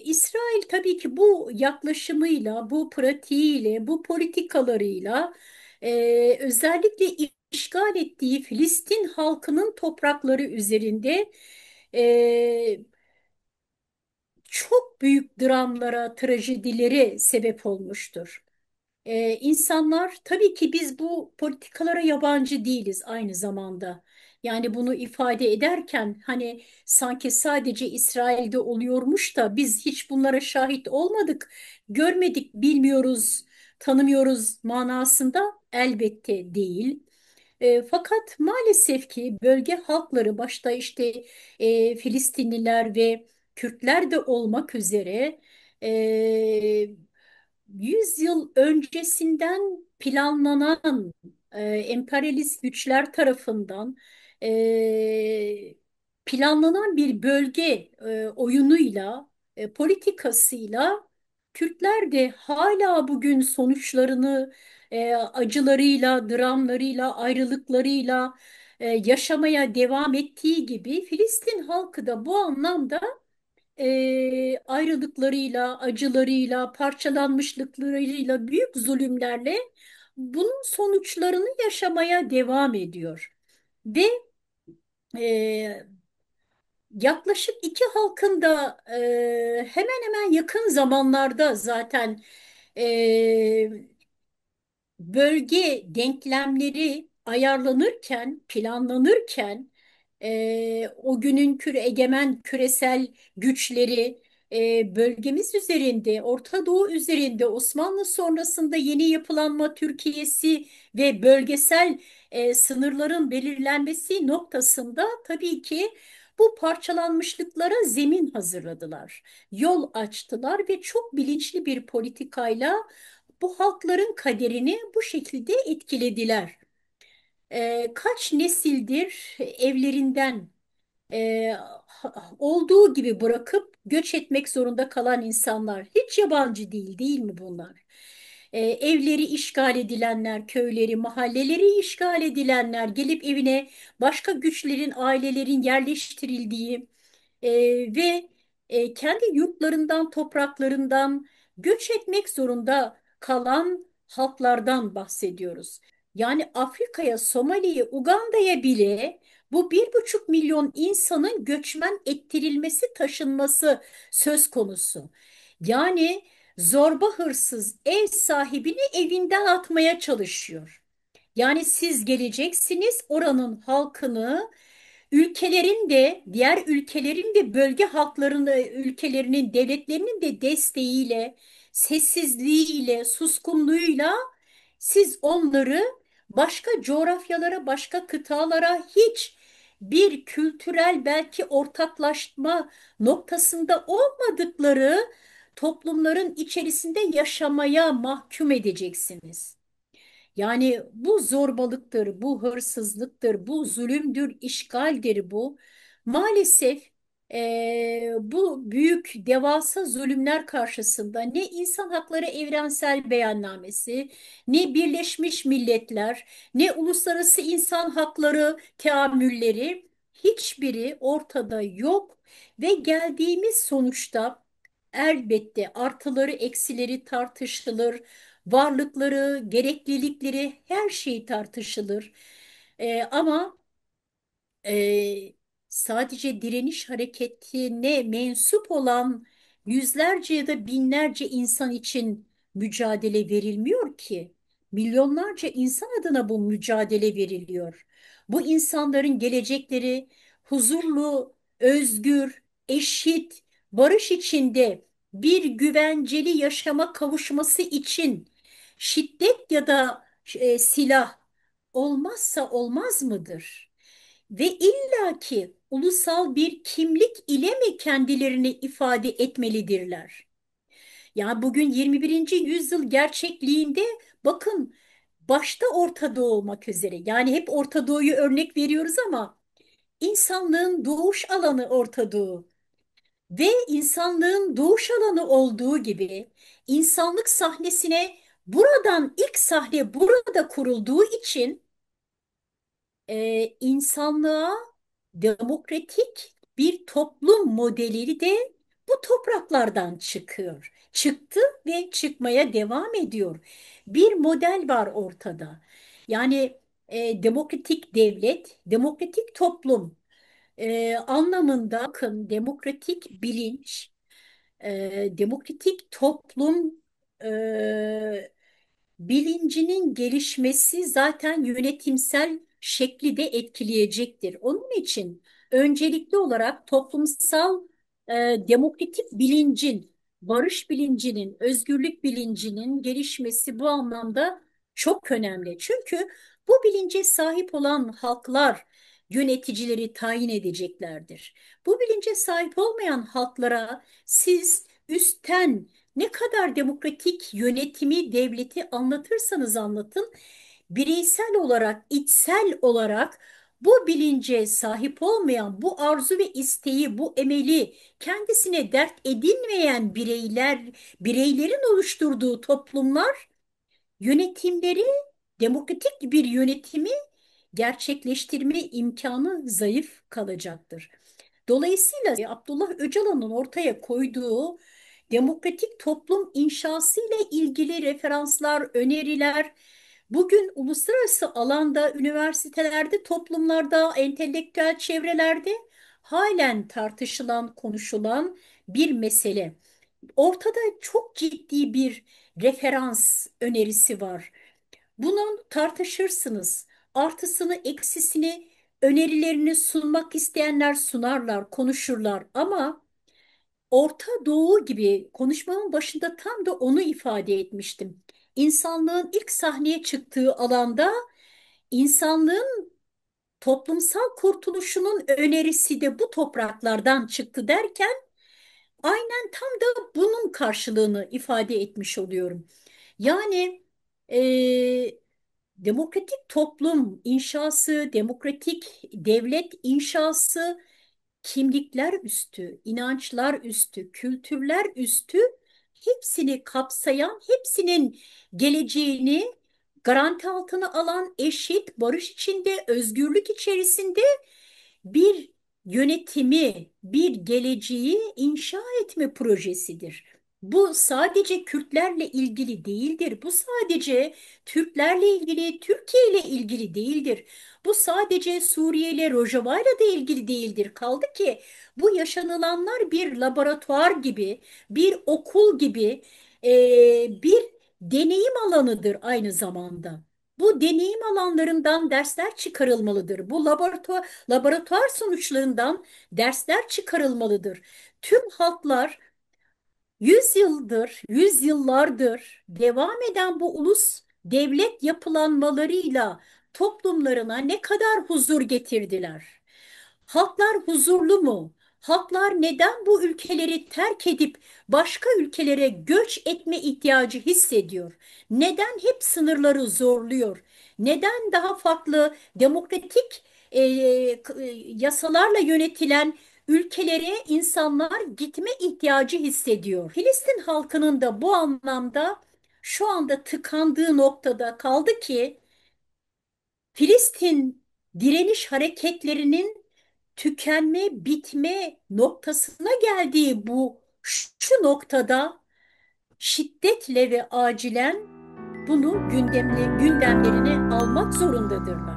İsrail tabii ki bu yaklaşımıyla, bu pratiğiyle, bu politikalarıyla özellikle işgal ettiği Filistin halkının toprakları üzerinde e, çok büyük dramlara, trajedilere sebep olmuştur. İnsanlar tabii ki biz bu politikalara yabancı değiliz aynı zamanda. Yani bunu ifade ederken hani sanki sadece İsrail'de oluyormuş da biz hiç bunlara şahit olmadık, görmedik, bilmiyoruz, tanımıyoruz manasında elbette değil. Fakat maalesef ki bölge halkları başta işte Filistinliler ve Kürtler de olmak üzere e, 100 yıl öncesinden planlanan emperyalist güçler tarafından e, planlanan bir bölge oyunuyla, politikasıyla Kürtler de hala bugün sonuçlarını acılarıyla, dramlarıyla, ayrılıklarıyla yaşamaya devam ettiği gibi Filistin halkı da bu anlamda ayrılıklarıyla, acılarıyla, parçalanmışlıklarıyla, büyük zulümlerle bunun sonuçlarını yaşamaya devam ediyor. Ve e, yaklaşık iki halkın da hemen hemen yakın zamanlarda zaten e, bölge denklemleri ayarlanırken, planlanırken o günün egemen küresel güçleri bölgemiz üzerinde, Orta Doğu üzerinde, Osmanlı sonrasında yeni yapılanma Türkiye'si ve bölgesel sınırların belirlenmesi noktasında tabii ki bu parçalanmışlıklara zemin hazırladılar, yol açtılar ve çok bilinçli bir politikayla bu halkların kaderini bu şekilde etkilediler. Kaç nesildir evlerinden olduğu gibi bırakıp göç etmek zorunda kalan insanlar hiç yabancı değil, değil mi bunlar? Evleri işgal edilenler, köyleri, mahalleleri işgal edilenler, gelip evine başka güçlerin, ailelerin yerleştirildiği e, ve kendi yurtlarından, topraklarından göç etmek zorunda kalan halklardan bahsediyoruz. Yani Afrika'ya, Somali'ye, Uganda'ya bile bu 1,5 milyon insanın göçmen ettirilmesi, taşınması söz konusu. Yani zorba hırsız ev sahibini evinden atmaya çalışıyor. Yani siz geleceksiniz oranın halkını ülkelerin de diğer ülkelerin de bölge halklarının ülkelerinin devletlerinin de desteğiyle, sessizliğiyle, suskunluğuyla siz onları başka coğrafyalara, başka kıtalara hiç bir kültürel belki ortaklaşma noktasında olmadıkları toplumların içerisinde yaşamaya mahkum edeceksiniz. Yani bu zorbalıktır, bu hırsızlıktır, bu zulümdür, işgaldir bu. Maalesef bu büyük, devasa zulümler karşısında ne İnsan Hakları Evrensel Beyannamesi, ne Birleşmiş Milletler, ne uluslararası insan hakları teamülleri hiçbiri ortada yok ve geldiğimiz sonuçta elbette artıları eksileri tartışılır, varlıkları, gereklilikleri her şey tartışılır. Ama e, sadece direniş hareketine mensup olan yüzlerce ya da binlerce insan için mücadele verilmiyor ki. Milyonlarca insan adına bu mücadele veriliyor. Bu insanların gelecekleri huzurlu, özgür, eşit, barış içinde bir güvenceli yaşama kavuşması için şiddet ya da silah olmazsa olmaz mıdır? Ve illaki ulusal bir kimlik ile mi kendilerini ifade etmelidirler? Ya bugün 21. yüzyıl gerçekliğinde bakın başta Orta Doğu olmak üzere yani hep Orta Doğu'yu örnek veriyoruz ama insanlığın doğuş alanı Orta Doğu ve insanlığın doğuş alanı olduğu gibi insanlık sahnesine buradan ilk sahne burada kurulduğu için insanlığa demokratik bir toplum modeli de bu topraklardan çıkıyor. Çıktı ve çıkmaya devam ediyor. Bir model var ortada. Yani demokratik devlet, demokratik toplum anlamında bakın demokratik bilinç, demokratik toplum bilincinin gelişmesi zaten yönetimsel şekli de etkileyecektir. Onun için öncelikli olarak toplumsal e, demokratik bilincin, barış bilincinin, özgürlük bilincinin gelişmesi bu anlamda çok önemli. Çünkü bu bilince sahip olan halklar yöneticileri tayin edeceklerdir. Bu bilince sahip olmayan halklara siz üstten ne kadar demokratik yönetimi, devleti anlatırsanız anlatın, bireysel olarak, içsel olarak bu bilince sahip olmayan, bu arzu ve isteği, bu emeli kendisine dert edinmeyen bireylerin oluşturduğu toplumlar yönetimleri, demokratik bir yönetimi gerçekleştirme imkanı zayıf kalacaktır. Dolayısıyla Abdullah Öcalan'ın ortaya koyduğu demokratik toplum inşası ile ilgili referanslar, öneriler bugün uluslararası alanda, üniversitelerde, toplumlarda, entelektüel çevrelerde halen tartışılan, konuşulan bir mesele. Ortada çok ciddi bir referans önerisi var. Bunu tartışırsınız. Artısını, eksisini, önerilerini sunmak isteyenler sunarlar, konuşurlar. Ama Orta Doğu gibi konuşmamın başında tam da onu ifade etmiştim. İnsanlığın ilk sahneye çıktığı alanda insanlığın toplumsal kurtuluşunun önerisi de bu topraklardan çıktı derken aynen tam da bunun karşılığını ifade etmiş oluyorum. Yani demokratik toplum inşası, demokratik devlet inşası kimlikler üstü, inançlar üstü, kültürler üstü hepsini kapsayan, hepsinin geleceğini garanti altına alan eşit, barış içinde, özgürlük içerisinde bir yönetimi, bir geleceği inşa etme projesidir. Bu sadece Kürtlerle ilgili değildir. Bu sadece Türklerle ilgili, Türkiye ile ilgili değildir. Bu sadece Suriye ile Rojava ile de ilgili değildir. Kaldı ki bu yaşanılanlar bir laboratuvar gibi, bir okul gibi, bir deneyim alanıdır aynı zamanda. Bu deneyim alanlarından dersler çıkarılmalıdır. Bu laboratuvar sonuçlarından dersler çıkarılmalıdır. Tüm halklar yüzyıllardır devam eden bu ulus devlet yapılanmalarıyla toplumlarına ne kadar huzur getirdiler? Halklar huzurlu mu? Halklar neden bu ülkeleri terk edip başka ülkelere göç etme ihtiyacı hissediyor? Neden hep sınırları zorluyor? Neden daha farklı demokratik yasalarla yönetilen ülkelere insanlar gitme ihtiyacı hissediyor? Filistin halkının da bu anlamda şu anda tıkandığı noktada kaldı ki Filistin direniş hareketlerinin tükenme, bitme noktasına geldiği bu şu noktada şiddetle ve acilen bunu gündemlerine almak zorundadırlar.